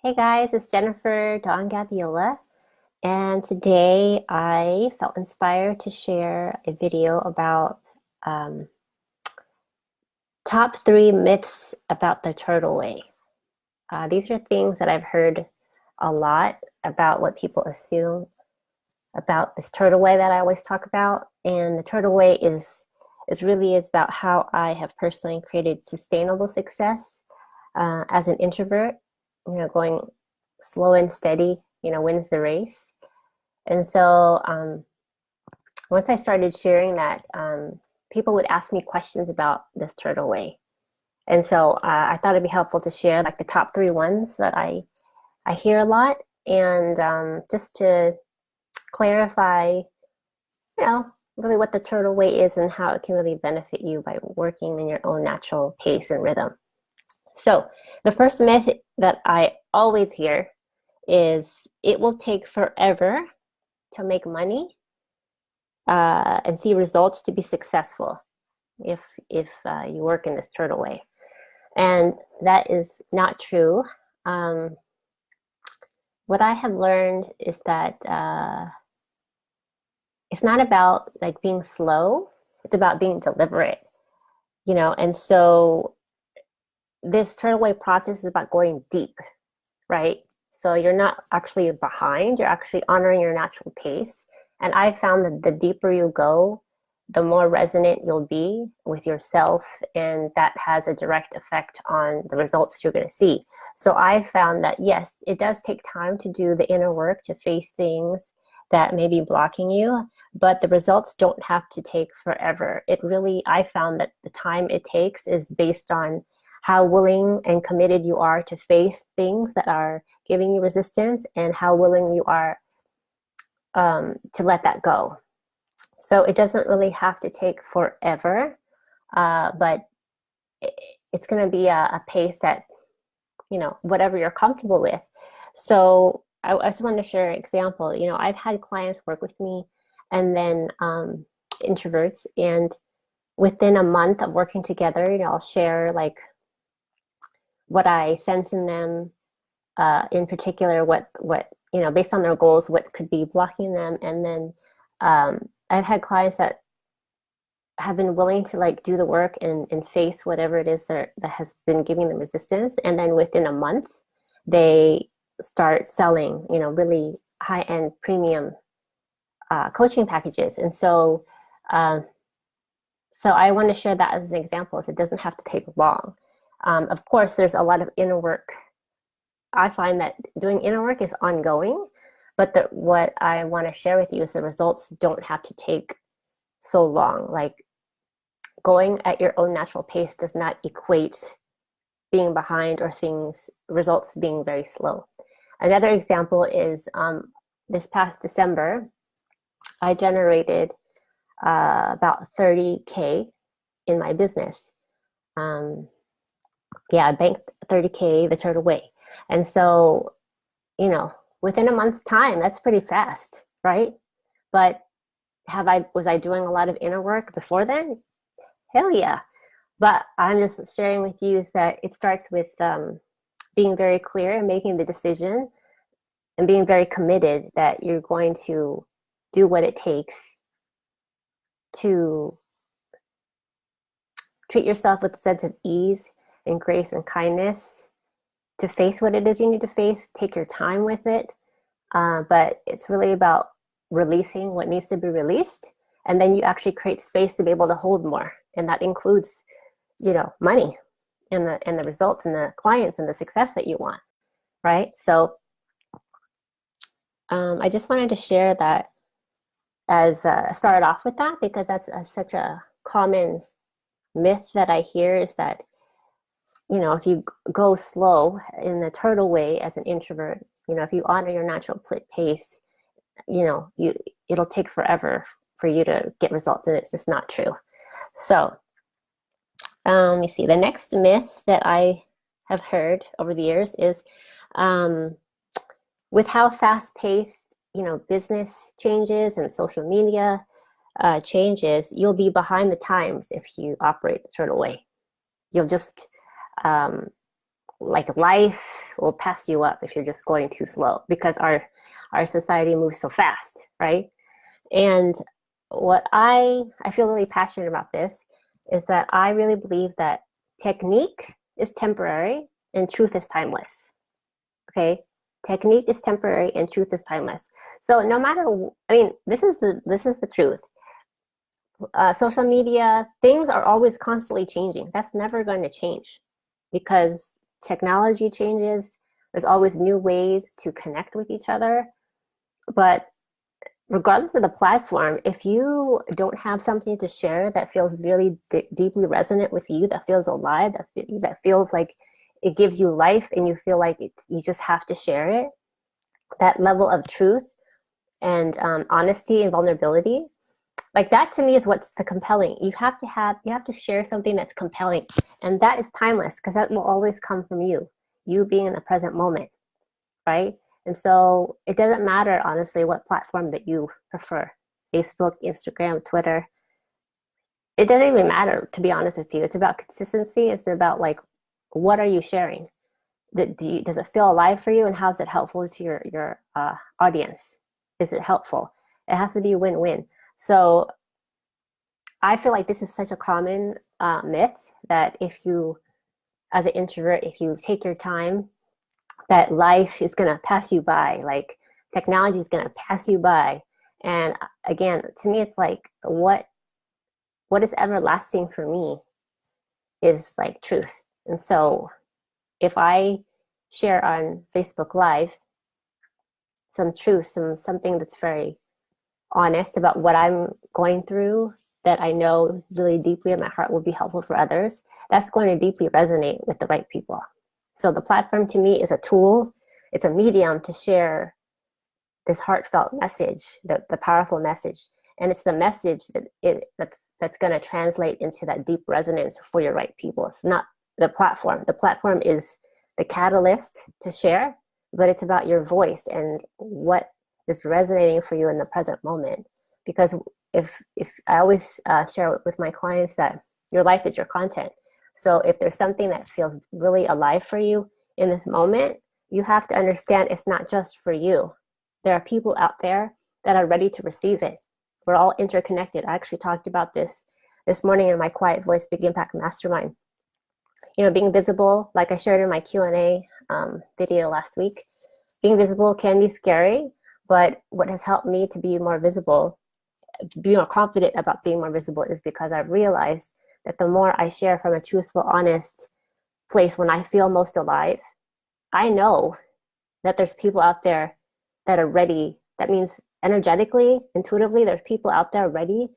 Hey guys, it's Jennifer Don Gabiola, and today I felt inspired to share a video about um, top three myths about the turtle way. These are things that I've heard a lot about what people assume about this turtle way that I always talk about. And the turtle way is about how I have personally created sustainable success as an introvert, going slow and steady, wins the race. And so once I started sharing that, people would ask me questions about this turtle way. And so I thought it'd be helpful to share like the top three ones that I hear a lot, and just to clarify, really what the turtle way is and how it can really benefit you by working in your own natural pace and rhythm. So the first myth that I always hear is it will take forever to make money and see results to be successful if you work in this turtle way, and that is not true. Um, what I have learned is that it's not about like being slow; it's about being deliberate. And so this turtle way process is about going deep, right? So you're not actually behind, you're actually honoring your natural pace. And I found that the deeper you go, the more resonant you'll be with yourself, and that has a direct effect on the results you're going to see. So I found that yes, it does take time to do the inner work, to face things that may be blocking you, but the results don't have to take forever. I found that the time it takes is based on how willing and committed you are to face things that are giving you resistance, and how willing you are to let that go. So it doesn't really have to take forever, but it's going to be a pace that, whatever you're comfortable with. So I just wanted to share an example. I've had clients work with me, and then introverts, and within a month of working together, I'll share like what I sense in them, in particular, what based on their goals, what could be blocking them. And then I've had clients that have been willing to like do the work and face whatever it is that has been giving them resistance. And then within a month, they start selling, really high-end premium coaching packages. And so I want to share that as an example. So it doesn't have to take long. Of course, there's a lot of inner work. I find that doing inner work is ongoing, but what I want to share with you is the results don't have to take so long. Like going at your own natural pace does not equate being behind or results being very slow. Another example is this past December, I generated about 30K in my business. I banked 30K the turtle way. And so, within a month's time, that's pretty fast, right? But was I doing a lot of inner work before then? Hell yeah. But I'm just sharing with you that it starts with being very clear and making the decision and being very committed that you're going to do what it takes to treat yourself with a sense of ease and grace and kindness, to face what it is you need to face, take your time with it. But it's really about releasing what needs to be released. And then you actually create space to be able to hold more. And that includes, money and the results and the clients and the success that you want, right? So I just wanted to share that as started off with that, because that's such a common myth that I hear, is that if you go slow in the turtle way as an introvert, if you honor your natural pace, it'll take forever for you to get results, and it's just not true. So let me see. The next myth that I have heard over the years is with how fast-paced, business changes and social media changes, you'll be behind the times if you operate the turtle way. You'll just like life will pass you up if you're just going too slow because our society moves so fast, right? And what I feel really passionate about this is that I really believe that technique is temporary and truth is timeless. Okay? Technique is temporary and truth is timeless. So no matter, I mean, this is the truth. Social media, things are always constantly changing. That's never going to change because technology changes. There's always new ways to connect with each other. But regardless of the platform, if you don't have something to share that feels really deeply resonant with you, that feels alive, that feels like it gives you life and you feel like you just have to share it, that level of truth and honesty and vulnerability, like that to me is what's the compelling. You have to share something that's compelling, and that is timeless because that will always come from you being in the present moment, right? And so it doesn't matter, honestly, what platform that you prefer, Facebook, Instagram, Twitter. It doesn't even matter, to be honest with you. It's about consistency. It's about like, what are you sharing? Does it feel alive for you, and how's it helpful to your audience? Is it helpful? It has to be win-win. So I feel like this is such a common myth that if you, as an introvert, if you take your time, that life is going to pass you by, like technology is going to pass you by. And again, to me, it's like what is everlasting for me is like truth. And so if I share on Facebook Live some truth, something that's very honest about what I'm going through that I know really deeply in my heart will be helpful for others, that's going to deeply resonate with the right people. So the platform to me is a tool, it's a medium to share this heartfelt message, the powerful message. And it's the message that's going to translate into that deep resonance for your right people. It's not the platform. The platform is the catalyst to share, but it's about your voice and what is resonating for you in the present moment. Because if I always share with my clients that your life is your content. So if there's something that feels really alive for you in this moment, you have to understand it's not just for you. There are people out there that are ready to receive it. We're all interconnected. I actually talked about this morning in my Quiet Voice Big Impact Mastermind. You know, being visible, like I shared in my Q&A video last week, being visible can be scary, but what has helped me to be more visible, to be more confident about being more visible, is because I've realized that the more I share from a truthful, honest place when I feel most alive, I know that there's people out there that are ready. That means energetically, intuitively, there's people out there ready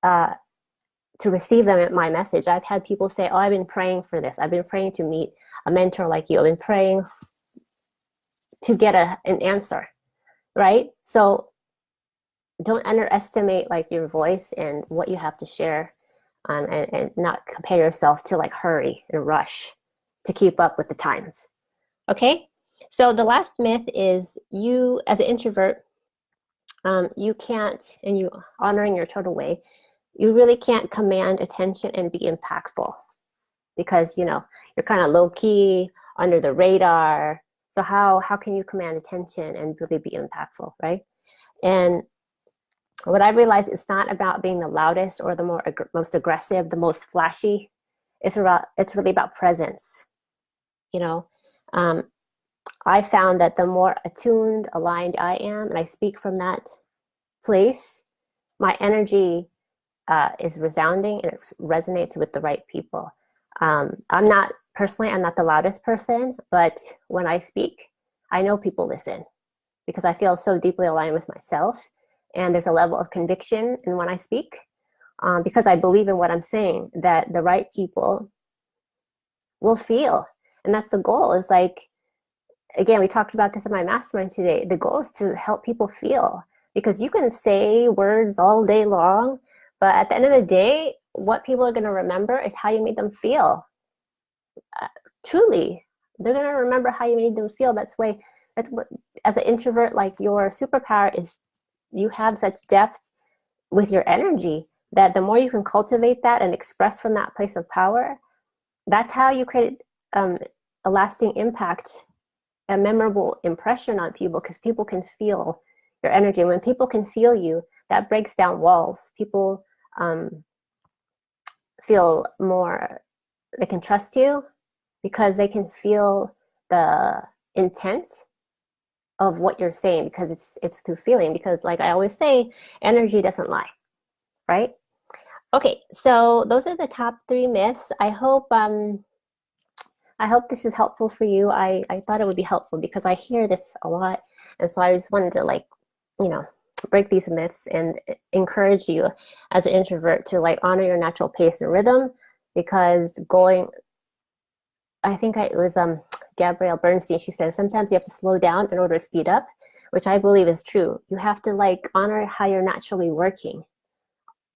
to receive my message. I've had people say, oh, I've been praying for this. I've been praying to meet a mentor like you. I've been praying to get an answer, right? So don't underestimate like your voice and what you have to share, and not compare yourself to like hurry and rush to keep up with the times. Okay? So the last myth is you, as an introvert, you can't, and you honoring your total way, you really can't command attention and be impactful because, you know, you're kind of low key, under the radar. So how can you command attention and really be impactful, right? And what I realized, it's not about being the loudest or the most aggressive, the most flashy. It's really about presence, you know. I found that the more attuned, aligned I am, and I speak from that place, my energy is resounding and it resonates with the right people. I'm not the loudest person, but when I speak, I know people listen because I feel so deeply aligned with myself. And there's a level of conviction in when I speak, because I believe in what I'm saying, that the right people will feel. And that's the goal. Is like, again, we talked about this in my mastermind today. The goal is to help people feel, because you can say words all day long, but at the end of the day, what people are going to remember is how you made them feel. Truly, they're going to remember how you made them feel. That's what, as an introvert, like your superpower is you have such depth with your energy that the more you can cultivate that and express from that place of power, that's how you create a lasting impact, a memorable impression on people, because people can feel your energy. And when people can feel you, that breaks down walls. People feel more, they can trust you because they can feel the intent of what you're saying, because it's through feeling. Because like I always say, energy doesn't lie, right? Okay, so those are the top 3 myths. I hope this is helpful for you. I thought it would be helpful because I hear this a lot. And so I just wanted to like, you know, break these myths and encourage you as an introvert to like honor your natural pace and rhythm, because it was Gabrielle Bernstein, she said, sometimes you have to slow down in order to speed up, which I believe is true. You have to like honor how you're naturally working,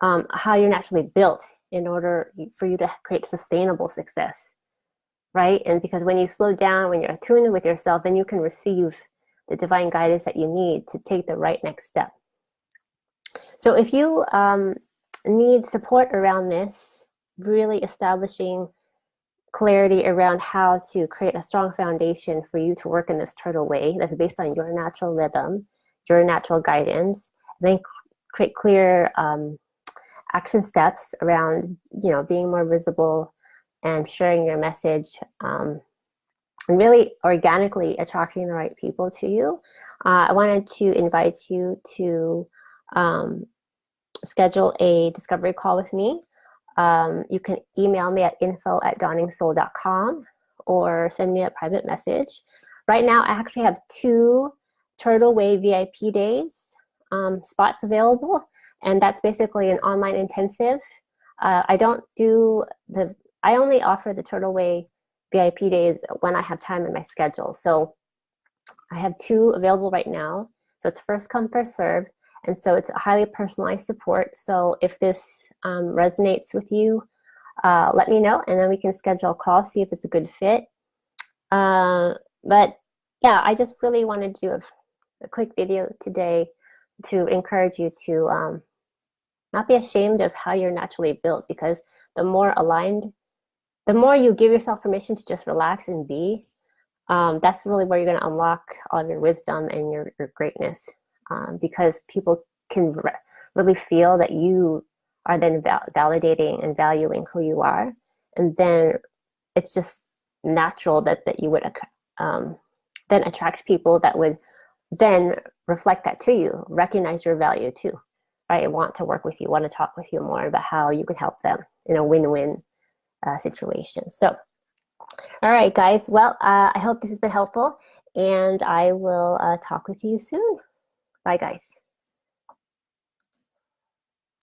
how you're naturally built in order for you to create sustainable success, right? And because when you slow down, when you're attuned with yourself, then you can receive the divine guidance that you need to take the right next step. So if you need support around this, really establishing clarity around how to create a strong foundation for you to work in this turtle way that's based on your natural rhythm, your natural guidance, then create clear action steps around, you know, being more visible and sharing your message, and really organically attracting the right people to you. I wanted to invite you to schedule a discovery call with me. You can email me at info@dawningsoul.com or send me a private message. Right now, I actually have 2 Turtle Way VIP days spots available, and that's basically an online intensive. I don't do I only offer the Turtle Way VIP days when I have time in my schedule. So I have 2 available right now. So it's first come, first serve. And so it's a highly personalized support. So if this resonates with you, let me know, and then we can schedule a call, see if it's a good fit. But yeah, I just really wanted to do a quick video today to encourage you to not be ashamed of how you're naturally built, because the more aligned, the more you give yourself permission to just relax and be, that's really where you're going to unlock all of your wisdom and your greatness, because people can really feel that you are then validating and valuing who you are. And then it's just natural that you would then attract people that would then reflect that to you, recognize your value too, right? Want to work with you, want to talk with you more about how you can help them in a win-win situation. So, all right, guys. Well, I hope this has been helpful, and I will talk with you soon. Bye, guys.